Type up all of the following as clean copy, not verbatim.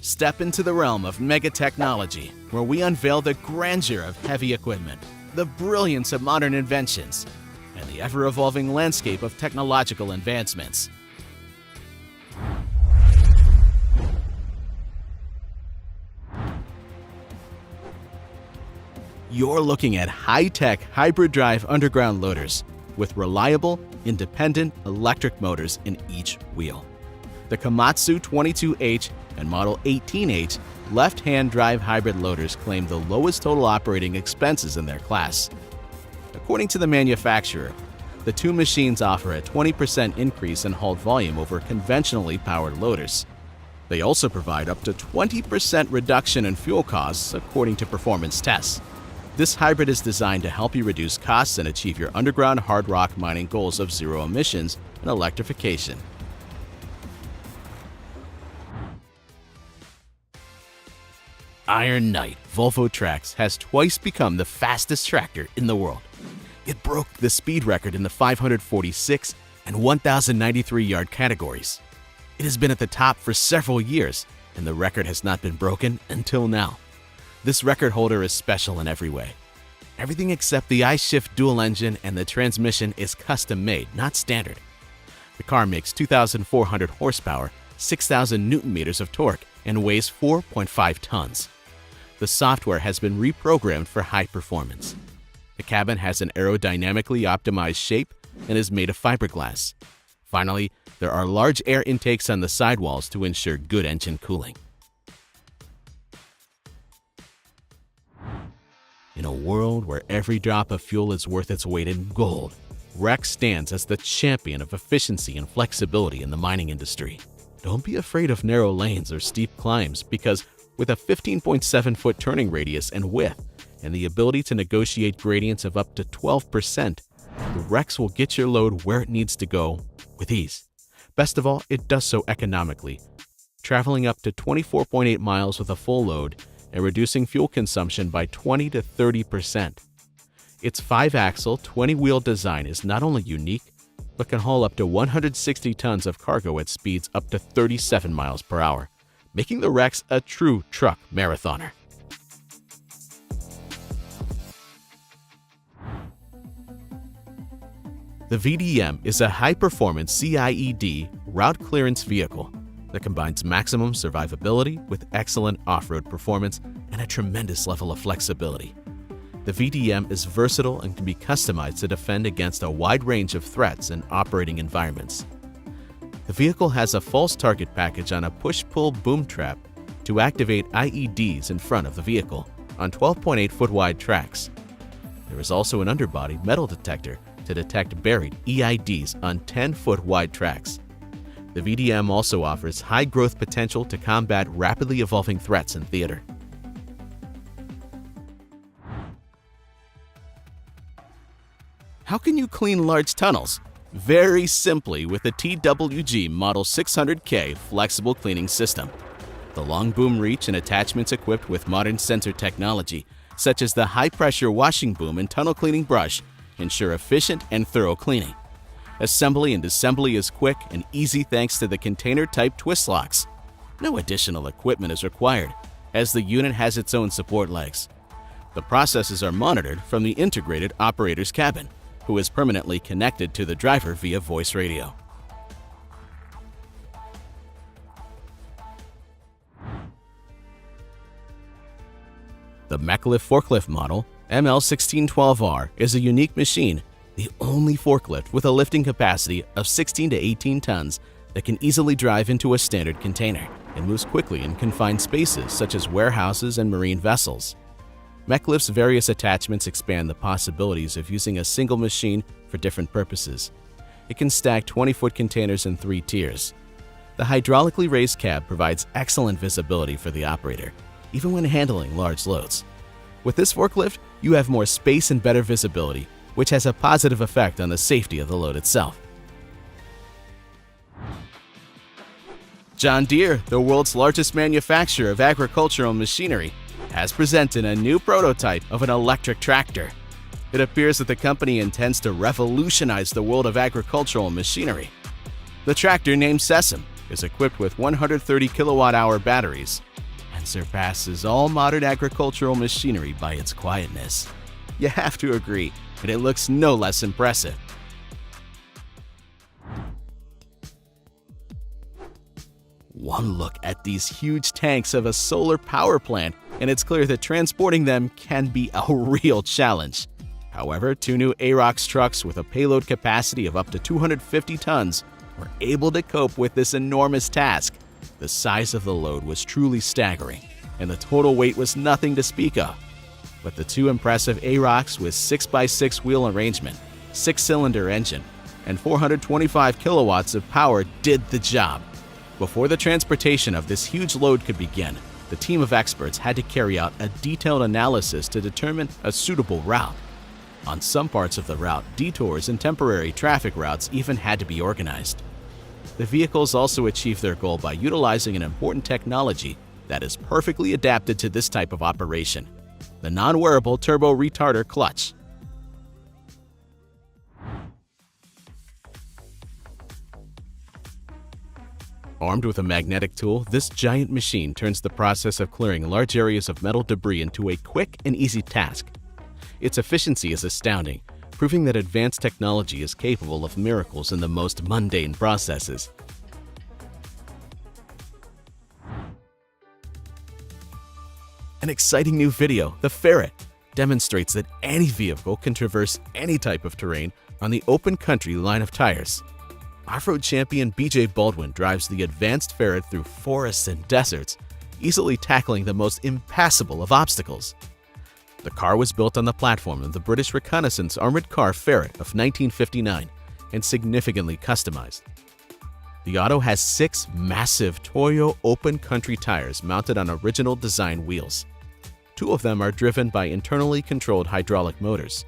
Step into the realm of mega technology, where we unveil the grandeur of heavy equipment, the brilliance of modern inventions, and the ever-evolving landscape of technological advancements. You're looking at high-tech hybrid drive underground loaders with reliable, independent electric motors in each wheel. The Komatsu 22H and Model 18H left-hand drive hybrid loaders claim the lowest total operating expenses in their class. According to the manufacturer, the two machines offer a 20% increase in hauled volume over conventionally powered loaders. They also provide up to 20% reduction in fuel costs according to performance tests. This hybrid is designed to help you reduce costs and achieve your underground hard rock mining goals of zero emissions and electrification. Iron Knight Volvo Trax has twice become the fastest tractor in the world. It broke the speed record in the 546 and 1093 yard categories. It has been at the top for several years, and the record has not been broken until now. This record holder is special in every way. Everything except the I-Shift dual engine and the transmission is custom made, not standard. The car makes 2,400 horsepower, 6,000 newton meters of torque, and weighs 4.5 tons. The software has been reprogrammed for high performance. The cabin has an aerodynamically optimized shape and is made of fiberglass. Finally, there are large air intakes on the sidewalls to ensure good engine cooling. In a world where every drop of fuel is worth its weight in gold, Rex stands as the champion of efficiency and flexibility in the mining industry. Don't be afraid of narrow lanes or steep climbs, because with a 15.7-foot turning radius and width and the ability to negotiate gradients of up to 12%, the Rex will get your load where it needs to go with ease. Best of all, it does so economically, traveling up to 24.8 miles with a full load and reducing fuel consumption by 20 to 30%. Its 5-axle, 20-wheel design is not only unique, but can haul up to 160 tons of cargo at speeds up to 37 miles per hour, making the Rex a true truck marathoner. The VDM is a high-performance CIED route clearance vehicle that combines maximum survivability with excellent off-road performance and a tremendous level of flexibility. The VDM is versatile and can be customized to defend against a wide range of threats and operating environments. The vehicle has a false target package on a push-pull boom trap to activate IEDs in front of the vehicle on 12.8-foot wide tracks. There is also an underbody metal detector to detect buried EIDs on 10-foot wide tracks. The VDM also offers high growth potential to combat rapidly evolving threats in theater. How can you clean large tunnels? Very simply with the TWG Model 600K flexible cleaning system. The long boom reach and attachments equipped with modern sensor technology, such as the high-pressure washing boom and tunnel cleaning brush, ensure efficient and thorough cleaning. Assembly and disassembly is quick and easy thanks to the container-type twist locks. No additional equipment is required, as the unit has its own support legs. The processes are monitored from the integrated operator's cabin, who is permanently connected to the driver via voice radio. The MechLift forklift model, ML1612R, is a unique machine, the only forklift with a lifting capacity of 16 to 18 tons that can easily drive into a standard container and moves quickly in confined spaces such as warehouses and marine vessels. MechLift's various attachments expand the possibilities of using a single machine for different purposes. It can stack 20-foot containers in 3 tiers. The hydraulically raised cab provides excellent visibility for the operator, even when handling large loads. With this forklift, you have more space and better visibility, which has a positive effect on the safety of the load itself. John Deere, the world's largest manufacturer of agricultural machinery, has presented a new prototype of an electric tractor. It appears that the company intends to revolutionize the world of agricultural machinery. The tractor, named Sesame, is equipped with 130 kilowatt-hour batteries, surpasses all modern agricultural machinery by its quietness. You have to agree, and it looks no less impressive. One look at these huge tanks of a solar power plant, and it's clear that transporting them can be a real challenge. However, 2 new AROX trucks with a payload capacity of up to 250 tons were able to cope with this enormous task. The size of the load was truly staggering, and the total weight was nothing to speak of. But the 2 impressive AROX with 6x6 wheel arrangement, 6-cylinder engine, and 425 kilowatts of power did the job. Before the transportation of this huge load could begin, the team of experts had to carry out a detailed analysis to determine a suitable route. On some parts of the route, detours and temporary traffic routes even had to be organized. The vehicles also achieved their goal by utilizing an important technology that is perfectly adapted to this type of operation: the non-wearable turbo retarder clutch. Armed with a magnetic tool, this giant machine turns the process of clearing large areas of metal debris into a quick and easy task. Its efficiency is astounding, proving that advanced technology is capable of miracles in the most mundane processes. An exciting new video, the Ferret, demonstrates that any vehicle can traverse any type of terrain on the open country line of tires. Off-road champion BJ Baldwin drives the advanced Ferret through forests and deserts, easily tackling the most impassable of obstacles. The car was built on the platform of the British reconnaissance armored car Ferret of 1959 and significantly customized. The auto has 6 massive Toyo open country tires mounted on original design wheels. 2 of them are driven by internally controlled hydraulic motors.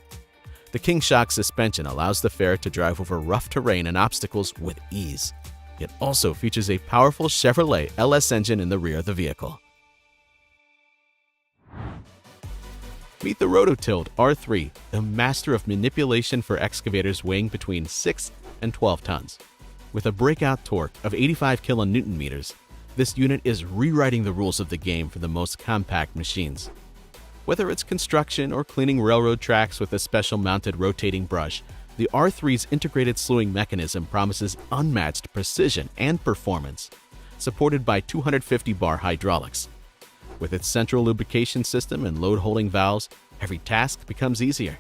The King Shock suspension allows the Ferret to drive over rough terrain and obstacles with ease. It also features a powerful Chevrolet LS engine in the rear of the vehicle. Meet the Rototilt R3, the master of manipulation for excavators weighing between 6 and 12 tons. With a breakout torque of 85 kilonewton-meters, this unit is rewriting the rules of the game for the most compact machines. Whether it's construction or cleaning railroad tracks with a special mounted rotating brush, the R3's integrated slewing mechanism promises unmatched precision and performance, supported by 250-bar hydraulics. With its central lubrication system and load-holding valves, every task becomes easier.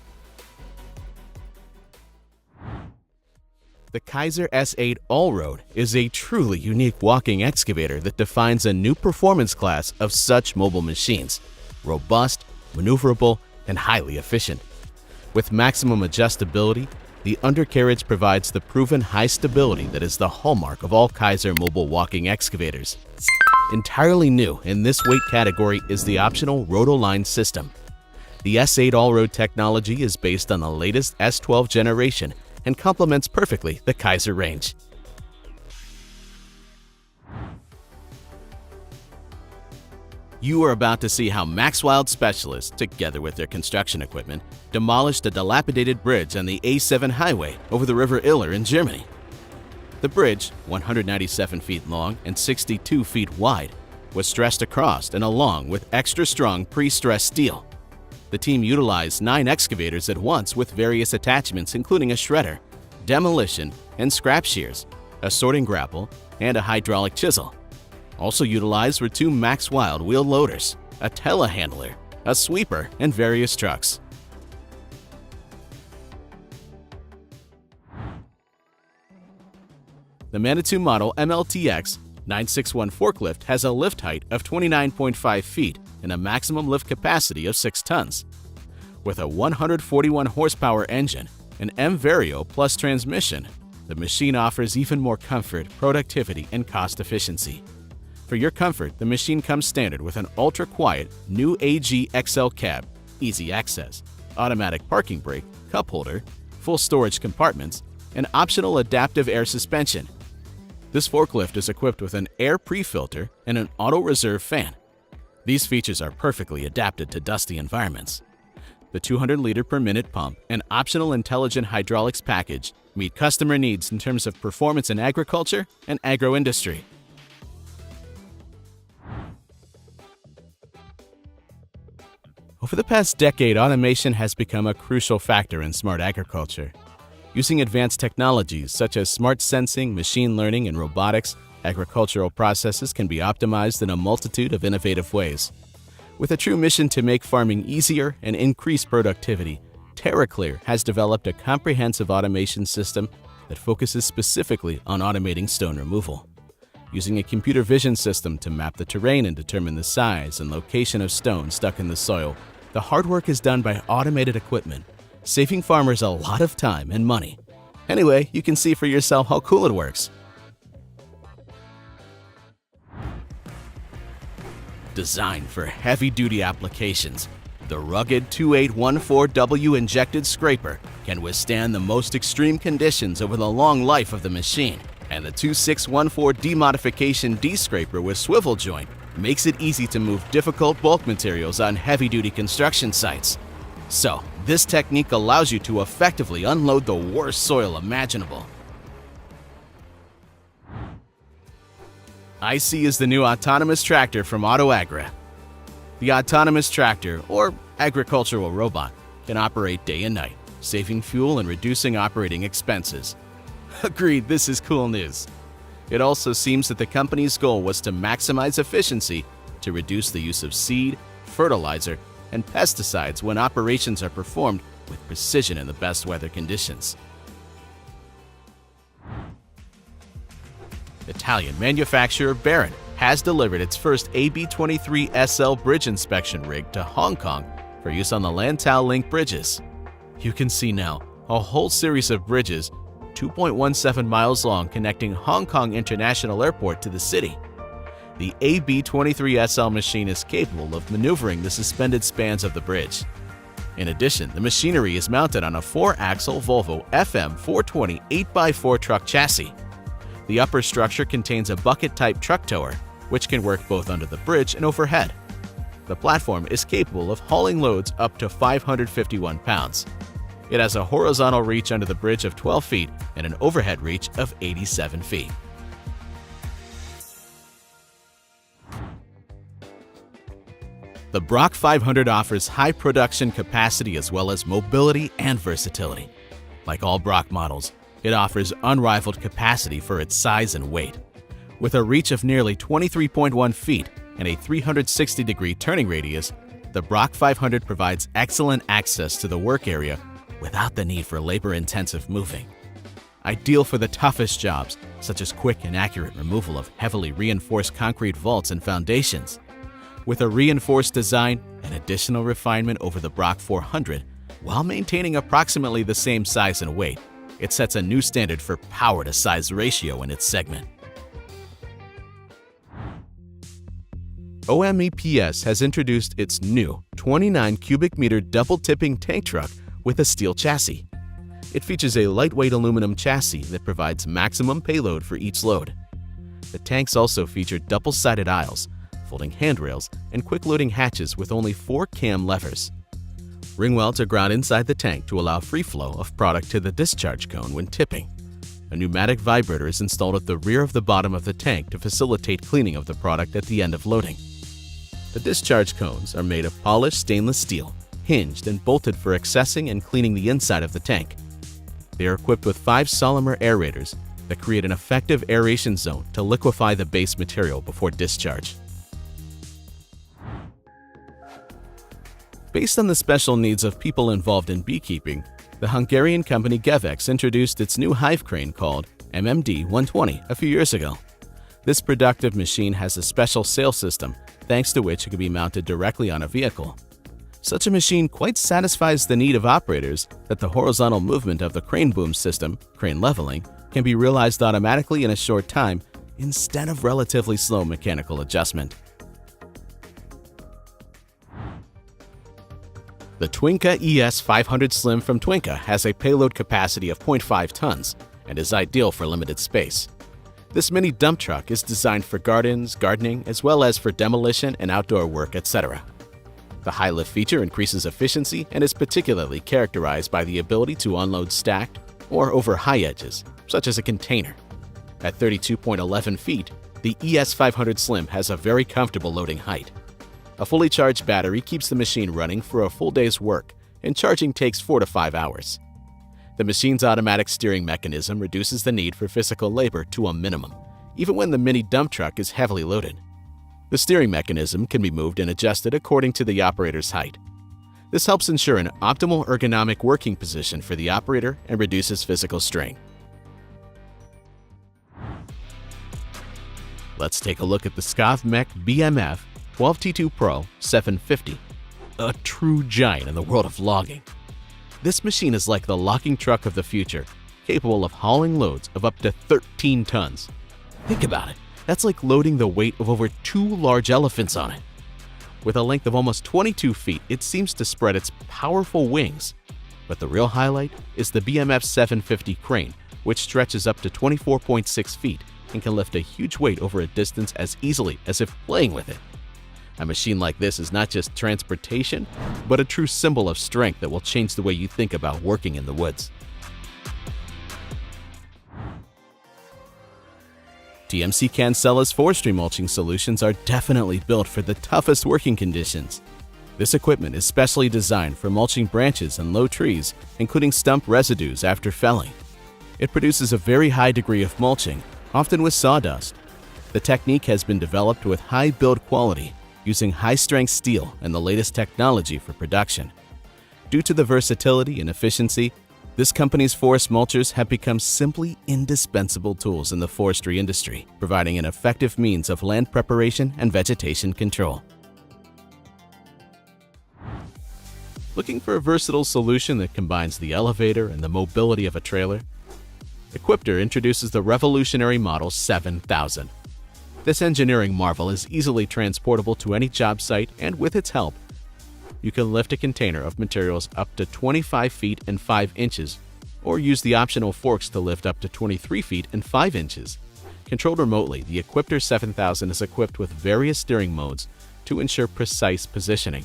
The Kaiser S8 Allroad is a truly unique walking excavator that defines a new performance class of such mobile machines: robust, maneuverable, and highly efficient. With maximum adjustability, the undercarriage provides the proven high stability that is the hallmark of all Kaiser mobile walking excavators. Entirely new in this weight category is the optional Rotoline system. The S8 Allroad technology is based on the latest S12 generation and complements perfectly the Kaiser range. You are about to see how Maxwild specialists, together with their construction equipment, demolished a dilapidated bridge on the A7 highway over the River Iller in Germany. The bridge, 197 feet long and 62 feet wide, was stressed across and along with extra-strong pre-stressed steel. The team utilized 9 excavators at once with various attachments including a shredder, demolition and scrap shears, a sorting grapple, and a hydraulic chisel. Also utilized were 2 Maxwild wheel loaders, a telehandler, a sweeper, and various trucks. The Manitou Model MLTX 961 forklift has a lift height of 29.5 feet and a maximum lift capacity of 6 tons. With a 141 horsepower engine, an M-Vario Plus transmission, the machine offers even more comfort, productivity, and cost efficiency. For your comfort, the machine comes standard with an ultra-quiet new AG XL cab, easy access, automatic parking brake, cup holder, full storage compartments, and optional adaptive air suspension. This forklift is equipped with an air pre-filter and an auto reserve fan. These features are perfectly adapted to dusty environments. The 200-liter per minute pump and optional intelligent hydraulics package meet customer needs in terms of performance in agriculture and agro-industry. Over the past decade, automation has become a crucial factor in smart agriculture. Using advanced technologies such as smart sensing, machine learning, and robotics, agricultural processes can be optimized in a multitude of innovative ways. With a true mission to make farming easier and increase productivity, TerraClear has developed a comprehensive automation system that focuses specifically on automating stone removal. Using a computer vision system to map the terrain and determine the size and location of stone stuck in the soil, the hard work is done by automated equipment, saving farmers a lot of time and money. Anyway, you can see for yourself how cool it works. Designed for heavy-duty applications, the rugged 2814W injected scraper can withstand the most extreme conditions over the long life of the machine, and the 2614D modification D-scraper with swivel joint makes it easy to move difficult bulk materials on heavy-duty construction sites. So, this technique allows you to effectively unload the worst soil imaginable. IC is the new autonomous tractor from AutoAgra. The autonomous tractor, or agricultural robot, can operate day and night, saving fuel and reducing operating expenses. Agreed, this is cool news. It also seems that the company's goal was to maximize efficiency to reduce the use of seed, fertilizer, and pesticides when operations are performed with precision in the best weather conditions. Italian manufacturer Baron has delivered its first AB23SL bridge inspection rig to Hong Kong for use on the Lantau Link bridges. You can see now a whole series of bridges 2.17 miles long connecting Hong Kong International Airport to the city. The AB23SL machine is capable of maneuvering the suspended spans of the bridge. In addition, the machinery is mounted on a 4-axle Volvo FM420 8x4 truck chassis. The upper structure contains a bucket-type truck tower, which can work both under the bridge and overhead. The platform is capable of hauling loads up to 551 pounds. It has a horizontal reach under the bridge of 12 feet and an overhead reach of 87 feet. The Brock 500 offers high production capacity as well as mobility and versatility. Like all Brock models, it offers unrivaled capacity for its size and weight. With a reach of nearly 23.1 feet and a 360-degree turning radius, the Brock 500 provides excellent access to the work area without the need for labor-intensive moving. Ideal for the toughest jobs, such as quick and accurate removal of heavily reinforced concrete vaults and foundations. With a reinforced design and additional refinement over the Brock 400, while maintaining approximately the same size and weight, it sets a new standard for power-to-size ratio in its segment. OMEPS has introduced its new 29 cubic meter double-tipping tank truck with a steel chassis. It features a lightweight aluminum chassis that provides maximum payload for each load. The tanks also feature double-sided aisles, folding handrails, and quick-loading hatches with only 4 cam levers. Ring welds are ground inside the tank to allow free flow of product to the discharge cone when tipping. A pneumatic vibrator is installed at the rear of the bottom of the tank to facilitate cleaning of the product at the end of loading. The discharge cones are made of polished stainless steel, hinged and bolted for accessing and cleaning the inside of the tank. They are equipped with 5 Solimer aerators that create an effective aeration zone to liquefy the base material before discharge. Based on the special needs of people involved in beekeeping, the Hungarian company Gevex introduced its new hive crane called MMD 120 a few years ago. This productive machine has a special sail system, thanks to which it can be mounted directly on a vehicle. Such a machine quite satisfies the need of operators that the horizontal movement of the crane boom system, crane leveling, can be realized automatically in a short time instead of relatively slow mechanical adjustment. The Twinka ES 500 Slim from Twinka has a payload capacity of 0.5 tons and is ideal for limited space. This mini dump truck is designed for gardens, gardening, as well as for demolition and outdoor work, etc. The high lift feature increases efficiency and is particularly characterized by the ability to unload stacked or over high edges, such as a container. At 32.11 feet, the ES 500 Slim has a very comfortable loading height. A fully charged battery keeps the machine running for a full day's work, and charging takes 4 to 5 hours. The machine's automatic steering mechanism reduces the need for physical labor to a minimum, even when the mini dump truck is heavily loaded. The steering mechanism can be moved and adjusted according to the operator's height. This helps ensure an optimal ergonomic working position for the operator and reduces physical strain. Let's take a look at the ScavMech BMF 12T2 Pro 750, a true giant in the world of logging. This machine is like the logging truck of the future, capable of hauling loads of up to 13 tons. Think about it, that's like loading the weight of over 2 large elephants on it. With a length of almost 22 feet, it seems to spread its powerful wings. But the real highlight is the BMF 750 crane, which stretches up to 24.6 feet and can lift a huge weight over a distance as easily as if playing with it. A machine like this is not just transportation, but a true symbol of strength that will change the way you think about working in the woods. TMC Cancella's forestry mulching solutions are definitely built for the toughest working conditions. This equipment is specially designed for mulching branches and low trees, including stump residues after felling. It produces a very high degree of mulching, often with sawdust. The technique has been developed with high build quality, using high-strength steel and the latest technology for production. Due to the versatility and efficiency, this company's forest mulchers have become simply indispensable tools in the forestry industry, providing an effective means of land preparation and vegetation control. Looking for a versatile solution that combines the elevator and the mobility of a trailer? Equipter introduces the revolutionary Model 7000. This engineering marvel is easily transportable to any job site, and with its help, you can lift a container of materials up to 25 feet and 5 inches, or use the optional forks to lift up to 23 feet and 5 inches. Controlled remotely, the Equipter 7000 is equipped with various steering modes to ensure precise positioning.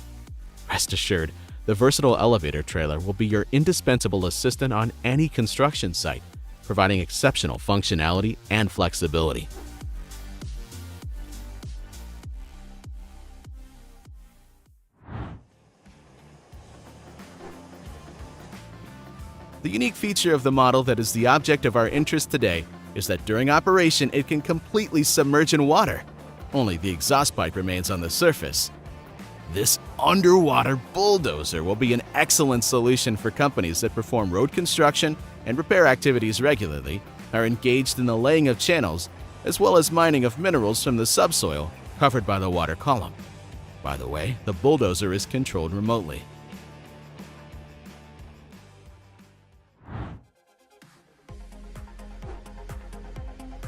Rest assured, the versatile elevator trailer will be your indispensable assistant on any construction site, providing exceptional functionality and flexibility. The unique feature of the model that is the object of our interest today is that during operation it can completely submerge in water. Only the exhaust pipe remains on the surface. This underwater bulldozer will be an excellent solution for companies that perform road construction and repair activities regularly, are engaged in the laying of channels, as well as mining of minerals from the subsoil covered by the water column. By the way, the bulldozer is controlled remotely.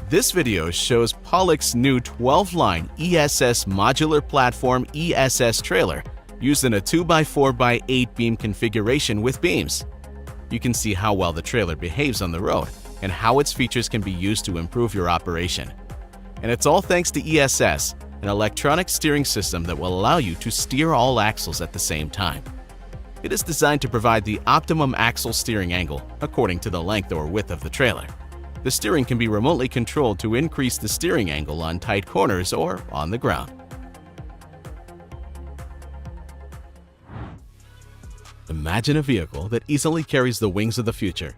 This video shows Pollock's new 12-line ESS modular platform ESS trailer used in a 2x4x8 beam configuration with beams. You can see how well the trailer behaves on the road and how its features can be used to improve your operation. And it's all thanks to ESS, an electronic steering system that will allow you to steer all axles at the same time. It is designed to provide the optimum axle steering angle according to the length or width of the trailer. The steering can be remotely controlled to increase the steering angle on tight corners or on the ground. Imagine a vehicle that easily carries the wings of the future.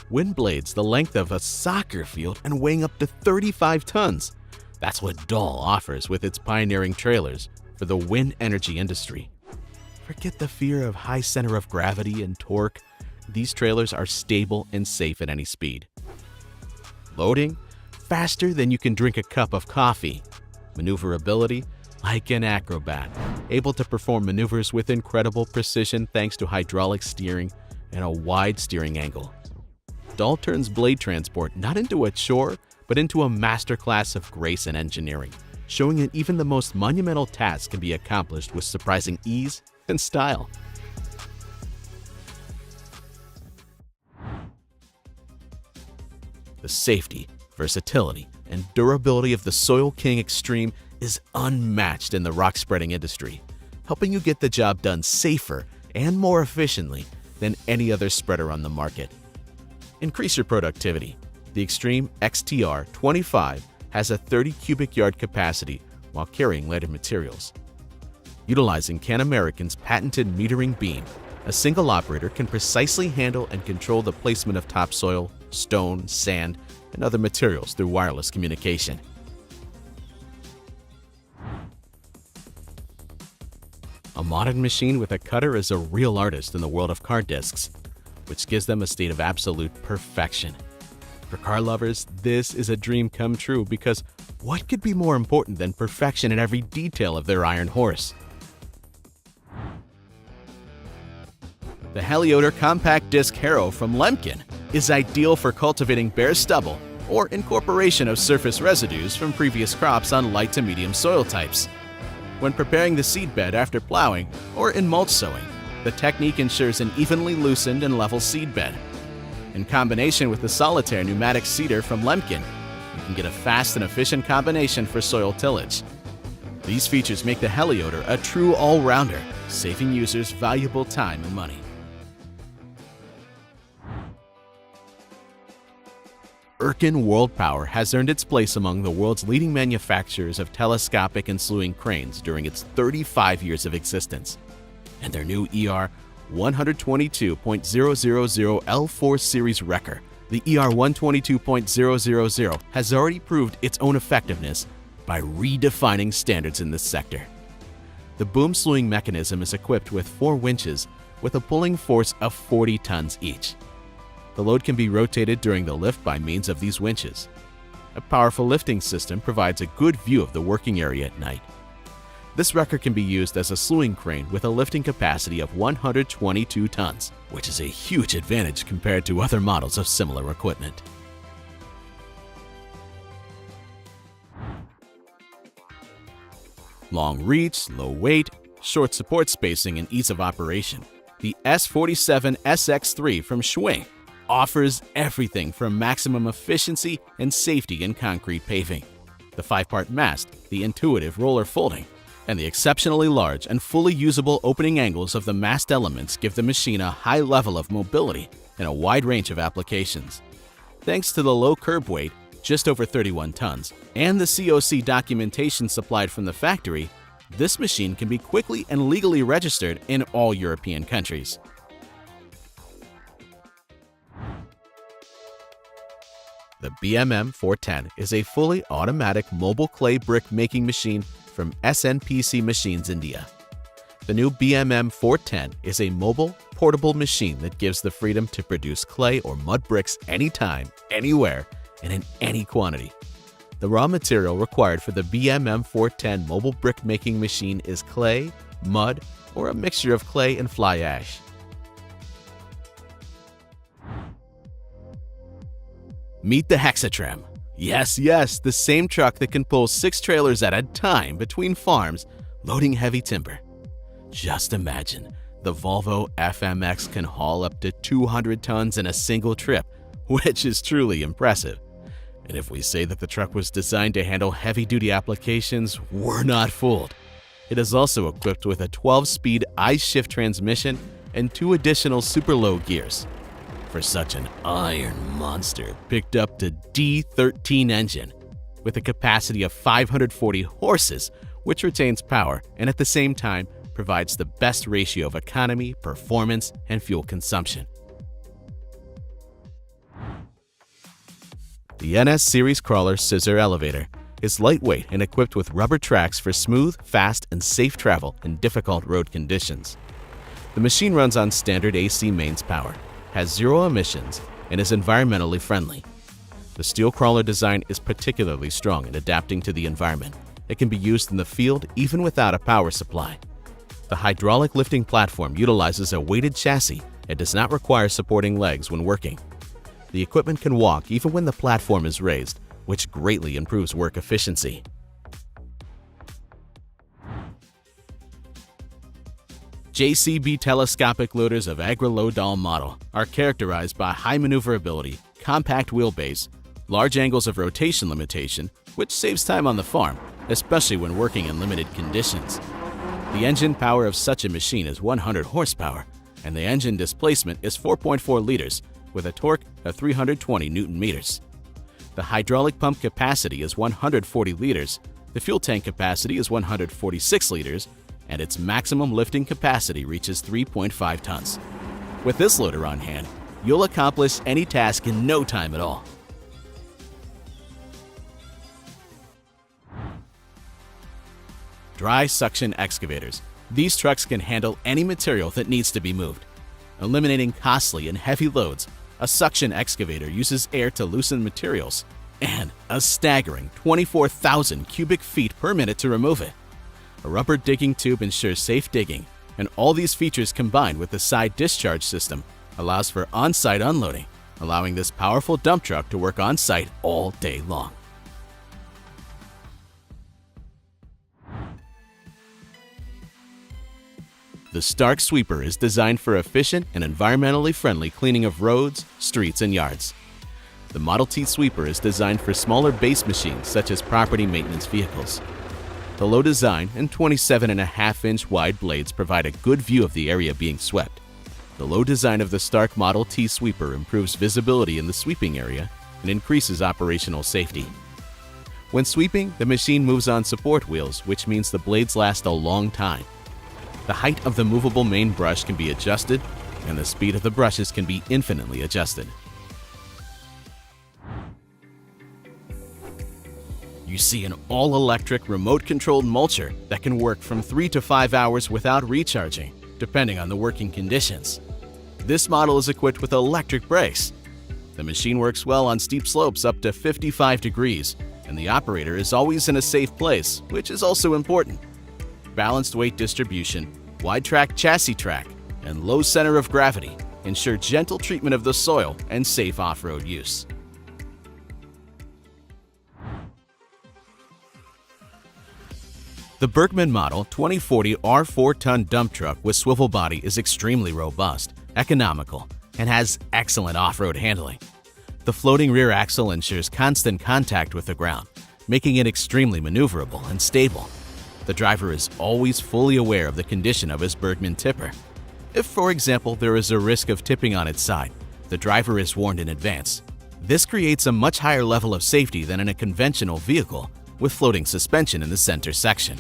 Wind blades the length of a soccer field and weighing up to 35 tons. That's what Dahl offers with its pioneering trailers for the wind energy industry. Forget the fear of high center of gravity and torque. These trailers are stable and safe at any speed. Loading? Faster than you can drink a cup of coffee. Maneuverability? Like an acrobat, able to perform maneuvers with incredible precision thanks to hydraulic steering and a wide steering angle. Dahl turns blade transport not into a chore, but into a masterclass of grace and engineering, showing that even the most monumental tasks can be accomplished with surprising ease and style. The safety, versatility, and durability of the Soil King Extreme is unmatched in the rock spreading industry, helping you get the job done safer and more efficiently than any other spreader on the market. Increase your productivity. The Extreme XTR 25 has a 30 cubic yard capacity while carrying lighter materials. Utilizing Can American's patented metering beam, a single operator can precisely handle and control the placement of topsoil, stone, sand, and other materials through wireless communication. A modern machine with a cutter is a real artist in the world of car discs, which gives them a state of absolute perfection. For car lovers, this is a dream come true because what could be more important than perfection in every detail of their iron horse? The Helioder Compact Disc Harrow from Lemken is ideal for cultivating bare stubble or incorporation of surface residues from previous crops on light to medium soil types. When preparing the seedbed after plowing or in mulch sowing, the technique ensures an evenly loosened and level seedbed. In combination with the Solitaire pneumatic seeder from Lemken, you can get a fast and efficient combination for soil tillage. These features make the Helioder a true all-rounder, saving users valuable time and money. Irken World Power has earned its place among the world's leading manufacturers of telescopic and slewing cranes during its 35 years of existence. And their new ER 122.000 L4 series wrecker, the ER 122.000, has already proved its own effectiveness by redefining standards in this sector. The boom slewing mechanism is equipped with 4 winches with a pulling force of 40 tons each. The load can be rotated during the lift by means of these winches. A powerful lifting system provides a good view of the working area at night. This wrecker can be used as a slewing crane with a lifting capacity of 122 tons, which is a huge advantage compared to other models of similar equipment. Long reach, low weight, short support spacing, and ease of operation. The S47 SX3 from Schwing offers everything from maximum efficiency and safety in concrete paving. The 5-part mast, the intuitive roller folding, and the exceptionally large and fully usable opening angles of the mast elements give the machine a high level of mobility in a wide range of applications. Thanks to the low curb weight, just over 31 tons, and the COC documentation supplied from the factory, this machine can be quickly and legally registered in all European countries. The BMM 410 is a fully automatic mobile clay brick making machine from SNPC Machines India. The new BMM 410 is a mobile, portable machine that gives the freedom to produce clay or mud bricks anytime, anywhere, and in any quantity. The raw material required for the BMM 410 mobile brick making machine is clay, mud, or a mixture of clay and fly ash. Meet the Hexatram. Yes, the same truck that can pull 6 trailers at a time between farms, loading heavy timber. Just imagine, the Volvo FMX can haul up to 200 tons in a single trip, which is truly impressive. And if we say that the truck was designed to handle heavy-duty applications, we're not fooled. It is also equipped with a 12-speed I-shift transmission and 2 additional super low gears. For such an iron monster, picked up the D13 engine with a capacity of 540 horses, which retains power and at the same time provides the best ratio of economy, performance, and fuel consumption. The NS Series Crawler Scissor Elevator is lightweight and equipped with rubber tracks for smooth, fast, and safe travel in difficult road conditions. The machine runs on standard AC mains power, has 0 emissions, and is environmentally friendly. The steel crawler design is particularly strong in adapting to the environment. It can be used in the field even without a power supply. The hydraulic lifting platform utilizes a weighted chassis and does not require supporting legs when working. The equipment can walk even when the platform is raised, which greatly improves work efficiency. JCB telescopic loaders of Agri-Low-Doll model are characterized by high maneuverability, compact wheelbase, large angles of rotation limitation, which saves time on the farm, especially when working in limited conditions. The engine power of such a machine is 100 horsepower, and the engine displacement is 4.4 liters with a torque of 320 Newton-meters. The hydraulic pump capacity is 140 liters, the fuel tank capacity is 146 liters, and its maximum lifting capacity reaches 3.5 tons. With this loader on hand, you'll accomplish any task in no time at all. Dry suction excavators. These trucks can handle any material that needs to be moved. Eliminating costly and heavy loads, a suction excavator uses air to loosen materials and a staggering 24,000 cubic feet per minute to remove it. A rubber digging tube ensures safe digging, and all these features combined with the side discharge system allows for on-site unloading, allowing this powerful dump truck to work on-site all day long. The Stark Sweeper is designed for efficient and environmentally friendly cleaning of roads, streets, and yards. The Model T Sweeper is designed for smaller base machines such as property maintenance vehicles. The low design and 27.5-inch wide blades provide a good view of the area being swept. The low design of the Stark Model T Sweeper improves visibility in the sweeping area and increases operational safety. When sweeping, the machine moves on support wheels, which means the blades last a long time. The height of the movable main brush can be adjusted, and the speed of the brushes can be infinitely adjusted. You see an all-electric remote-controlled mulcher that can work from 3 to 5 hours without recharging, depending on the working conditions. This model is equipped with electric brakes. The machine works well on steep slopes up to 55 degrees, and the operator is always in a safe place, which is also important. Balanced weight distribution, wide track chassis track, and low center of gravity ensure gentle treatment of the soil and safe off-road use. The Berkman Model 2040 R4-ton dump truck with swivel body is extremely robust, economical, and has excellent off-road handling. The floating rear axle ensures constant contact with the ground, making it extremely maneuverable and stable. The driver is always fully aware of the condition of his Berkman tipper. If, for example, there is a risk of tipping on its side, the driver is warned in advance. This creates a much higher level of safety than in a conventional vehicle with floating suspension in the center section.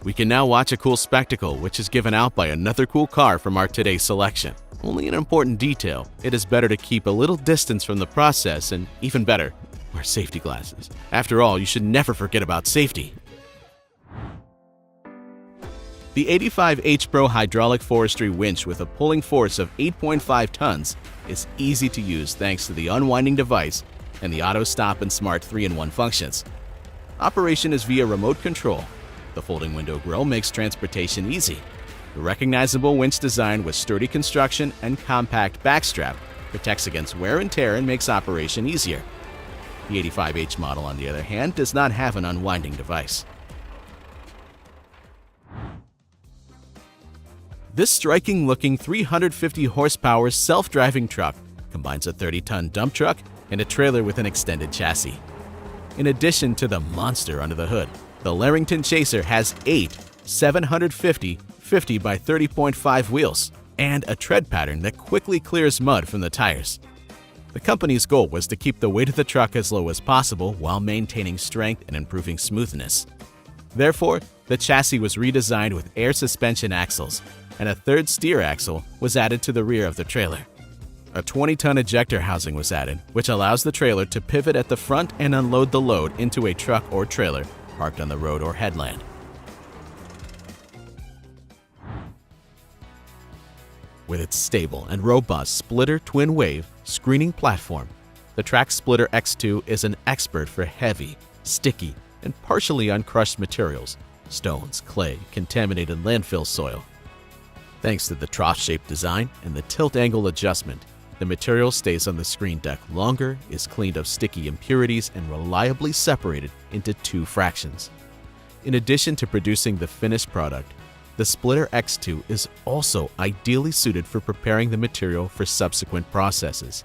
We can now watch a cool spectacle which is given out by another cool car from our today's selection. Only an important detail, it is better to keep a little distance from the process, and even better, wear safety glasses. After all, you should never forget about safety. The 85H Pro hydraulic forestry winch with a pulling force of 8.5 tons is easy to use thanks to the unwinding device and the auto stop and smart 3-in-1 functions. Operation is via remote control. The folding window grille makes transportation easy. The recognizable winch design with sturdy construction and compact backstrap protects against wear and tear and makes operation easier. The 85H model, on the other hand, does not have an unwinding device. This striking-looking 350 horsepower self-driving truck combines a 30-ton dump truck and a trailer with an extended chassis. In addition to the monster under the hood, the Larrington Chaser has 8 750 50 by 30.5 wheels and a tread pattern that quickly clears mud from the tires. The company's goal was to keep the weight of the truck as low as possible while maintaining strength and improving smoothness. Therefore, the chassis was redesigned with air suspension axles, and a third steer axle was added to the rear of the trailer. A 20-ton ejector housing was added, which allows the trailer to pivot at the front and unload the load into a truck or trailer parked on the road or headland. With its stable and robust splitter twin-wave screening platform, the Track Splitter X2 is an expert for heavy, sticky, and partially uncrushed materials, stones, clay, contaminated landfill soil. Thanks to the trough-shaped design and the tilt angle adjustment, the material stays on the screen deck longer, is cleaned of sticky impurities, and reliably separated into 2 fractions. In addition to producing the finished product, the Splitter X2 is also ideally suited for preparing the material for subsequent processes.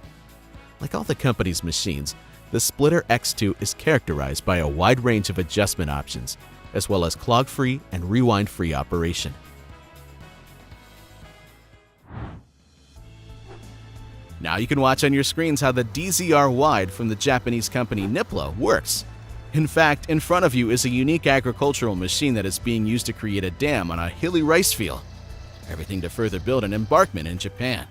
Like all the company's machines, the Splitter X2 is characterized by a wide range of adjustment options, as well as clog-free and rewind-free operation. Now you can watch on your screens how the DZR Wide from the Japanese company Niplo works. In fact, in front of you is a unique agricultural machine that is being used to create a dam on a hilly rice field. Everything to further build an embarkment in Japan.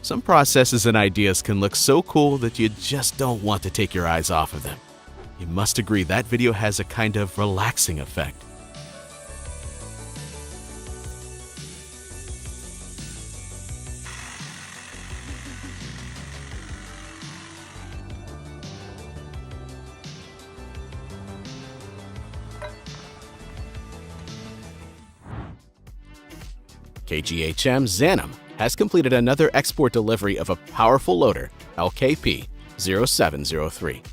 Some processes and ideas can look so cool that you just don't want to take your eyes off of them. You must agree that video has a kind of relaxing effect. KGHM Zanum has completed another export delivery of a powerful loader, LKP-0703.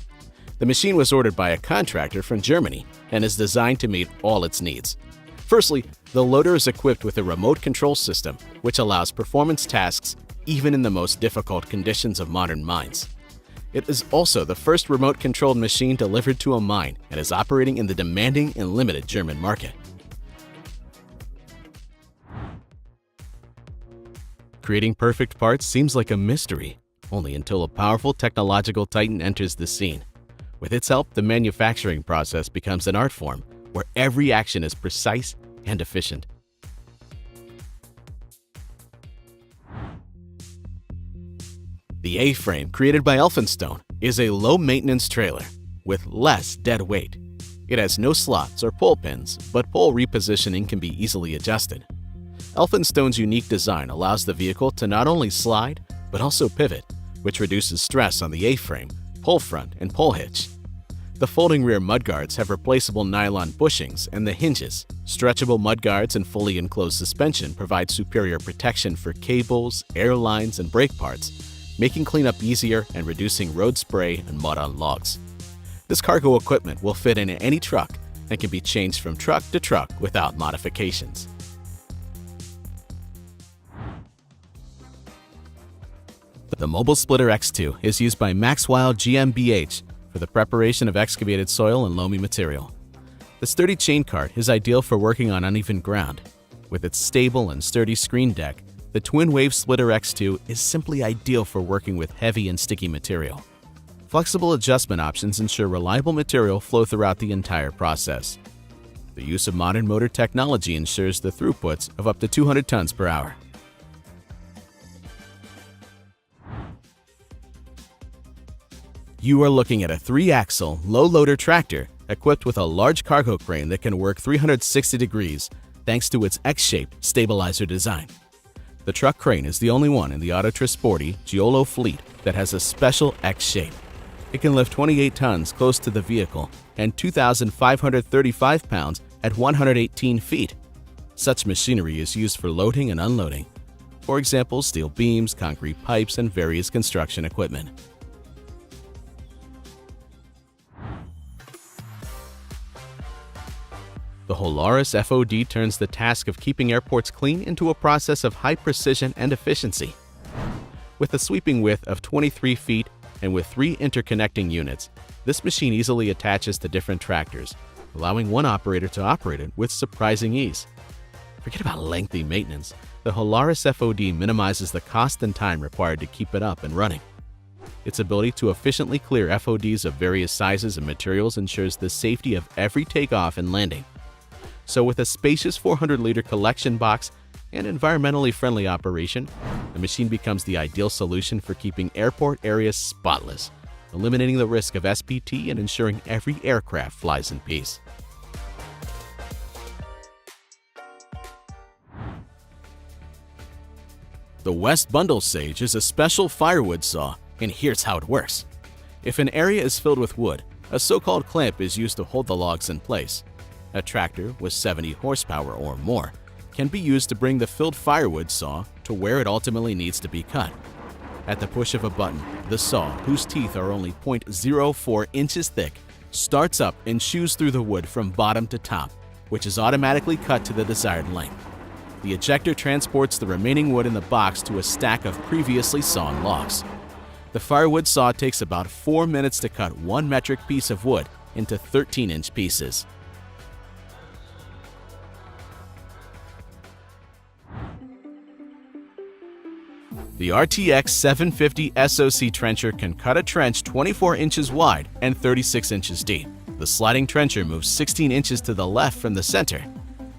The machine was ordered by a contractor from Germany and is designed to meet all its needs. Firstly, the loader is equipped with a remote control system, which allows performance tasks even in the most difficult conditions of modern mines. It is also the first remote-controlled machine delivered to a mine and is operating in the demanding and limited German market. Creating perfect parts seems like a mystery, only until a powerful technological titan enters the scene. With its help, the manufacturing process becomes an art form where every action is precise and efficient. The A-frame, created by Elphinstone, is a low-maintenance trailer with less dead weight. It has no slots or pole pins, but pole repositioning can be easily adjusted. Elphinstone's unique design allows the vehicle to not only slide, but also pivot, which reduces stress on the A-frame, pole front, and pole hitch. The folding rear mudguards have replaceable nylon bushings, and the hinges, stretchable mudguards, and fully enclosed suspension provide superior protection for cables, air lines, and brake parts, making cleanup easier and reducing road spray and mud on logs. This cargo equipment will fit in any truck and can be changed from truck to truck without modifications. The Mobile Splitter X2 is used by Maxwell GmbH for the preparation of excavated soil and loamy material. The sturdy chain cart is ideal for working on uneven ground. With its stable and sturdy screen deck, the twin-wave Splitter X2 is simply ideal for working with heavy and sticky material. Flexible adjustment options ensure reliable material flow throughout the entire process. The use of modern motor technology ensures the throughputs of up to 200 tons per hour. You are looking at a 3-axle, low-loader tractor equipped with a large cargo crane that can work 360 degrees thanks to its X-shaped stabilizer design. The truck crane is the only one in the Autotrasporti Giolo fleet that has a special X shape. It can lift 28 tons close to the vehicle and 2,535 pounds at 118 feet. Such machinery is used for loading and unloading. For example, steel beams, concrete pipes, and various construction equipment. The Holaris FOD turns the task of keeping airports clean into a process of high precision and efficiency. With a sweeping width of 23 feet and with 3 interconnecting units, this machine easily attaches to different tractors, allowing one operator to operate it with surprising ease. Forget about lengthy maintenance. The Holaris FOD minimizes the cost and time required to keep it up and running. Its ability to efficiently clear FODs of various sizes and materials ensures the safety of every takeoff and landing. So with a spacious 400-liter collection box and environmentally friendly operation, the machine becomes the ideal solution for keeping airport areas spotless, eliminating the risk of SPT and ensuring every aircraft flies in peace. The West Bundle Sage is a special firewood saw, and here's how it works. If an area is filled with wood, a so-called clamp is used to hold the logs in place. A tractor with 70 horsepower or more can be used to bring the filled firewood saw to where it ultimately needs to be cut. At the push of a button, the saw, whose teeth are only 0.04 inches thick, starts up and chews through the wood from bottom to top, which is automatically cut to the desired length. The ejector transports the remaining wood in the box to a stack of previously sawn logs. The firewood saw takes about 4 minutes to cut 1 metric piece of wood into 13-inch pieces. The RTX 750 SOC trencher can cut a trench 24 inches wide and 36 inches deep. The sliding trencher moves 16 inches to the left from the center.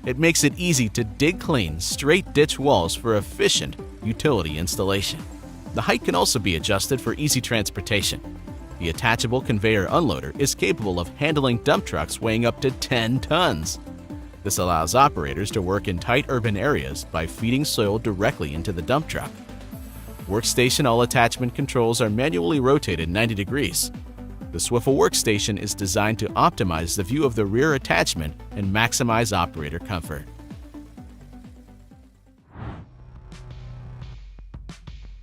It makes it easy to dig clean, straight ditch walls for efficient utility installation. The height can also be adjusted for easy transportation. The attachable conveyor unloader is capable of handling dump trucks weighing up to 10 tons. This allows operators to work in tight urban areas by feeding soil directly into the dump truck. Workstation all-attachment controls are manually rotated 90 degrees. The swivel workstation is designed to optimize the view of the rear attachment and maximize operator comfort.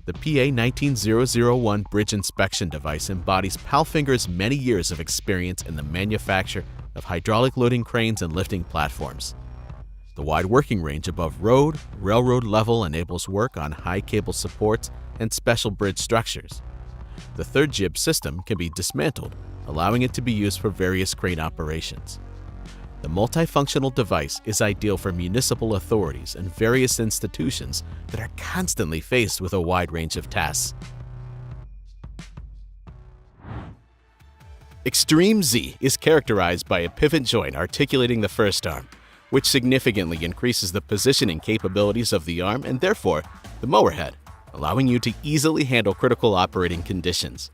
The PA19001 bridge inspection device embodies Palfinger's many years of experience in the manufacture of hydraulic loading cranes and lifting platforms. The wide working range above road, railroad level enables work on high cable supports and special bridge structures. The third jib system can be dismantled, allowing it to be used for various crane operations. The multifunctional device is ideal for municipal authorities and various institutions that are constantly faced with a wide range of tasks. Extreme Z is characterized by a pivot joint articulating the first arm, which significantly increases the positioning capabilities of the arm and therefore the mower head, allowing you to easily handle critical operating conditions.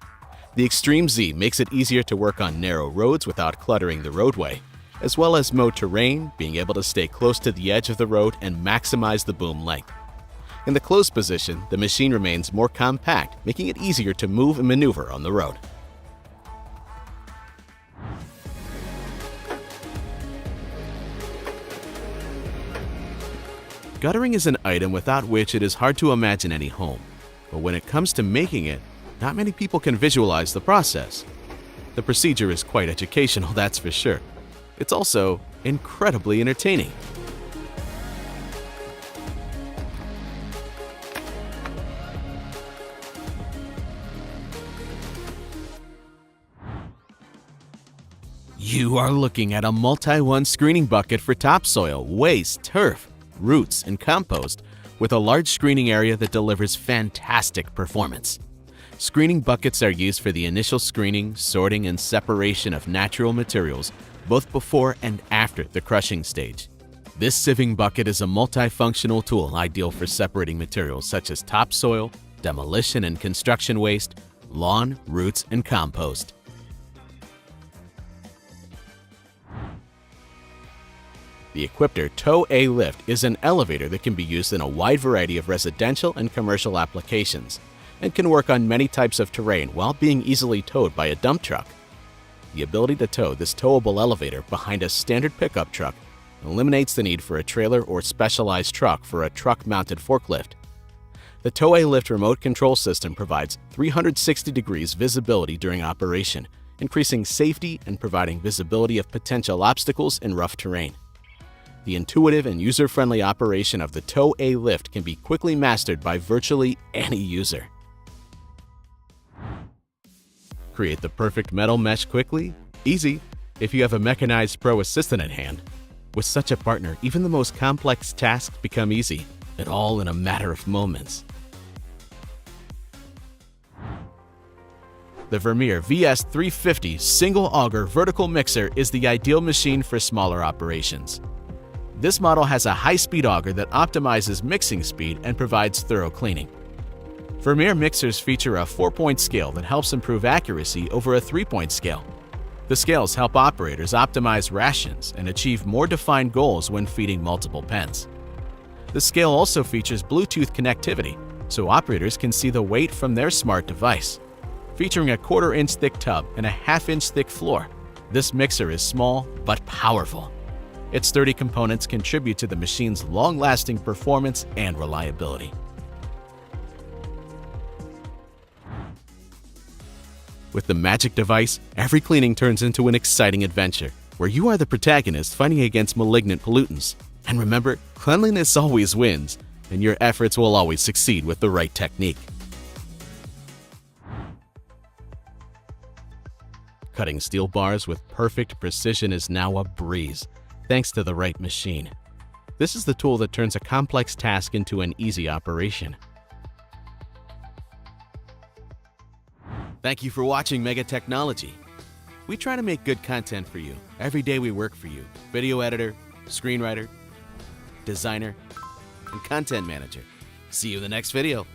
The Extreme Z makes it easier to work on narrow roads without cluttering the roadway, as well as mow terrain, being able to stay close to the edge of the road and maximize the boom length. In the closed position, the machine remains more compact, making it easier to move and maneuver on the road. Guttering is an item without which it is hard to imagine any home. But when it comes to making it, not many people can visualize the process. The procedure is quite educational, that's for sure. It's also incredibly entertaining. You are looking at a multi-one screening bucket for topsoil, waste, turf, roots, and compost with a large screening area that delivers fantastic performance. Screening buckets are used for the initial screening, sorting, and separation of natural materials both before and after the crushing stage. This sieving bucket is a multifunctional tool ideal for separating materials such as topsoil, demolition and construction waste, lawn, roots, and compost. The Equipter Tow A Lift is an elevator that can be used in a wide variety of residential and commercial applications and can work on many types of terrain while being easily towed by a dump truck. The ability to tow this towable elevator behind a standard pickup truck eliminates the need for a trailer or specialized truck for a truck-mounted forklift. The Tow A Lift remote control system provides 360 degrees visibility during operation, increasing safety and providing visibility of potential obstacles in rough terrain. The intuitive and user-friendly operation of the Tow A Lift can be quickly mastered by virtually any user. Create the perfect metal mesh quickly? Easy, if you have a mechanized pro assistant at hand. With such a partner, even the most complex tasks become easy, and all in a matter of moments. The Vermeer VS350 single auger vertical mixer is the ideal machine for smaller operations. This model has a high-speed auger that optimizes mixing speed and provides thorough cleaning. Vermeer mixers feature a 4-point scale that helps improve accuracy over a 3-point scale. The scales help operators optimize rations and achieve more defined goals when feeding multiple pens. The scale also features Bluetooth connectivity, so operators can see the weight from their smart device. Featuring a 1/4-inch thick tub and a 1/2-inch thick floor, this mixer is small but powerful. Its sturdy components contribute to the machine's long-lasting performance and reliability. With the magic device, every cleaning turns into an exciting adventure, where you are the protagonist fighting against malignant pollutants. And remember, cleanliness always wins, and your efforts will always succeed with the right technique. Cutting steel bars with perfect precision is now a breeze, thanks to the right machine. This is the tool that turns a complex task into an easy operation. Thank you for watching Mega Technology. We try to make good content for you. Every day we work for you. Video editor, screenwriter, designer, and content manager. See you in the next video.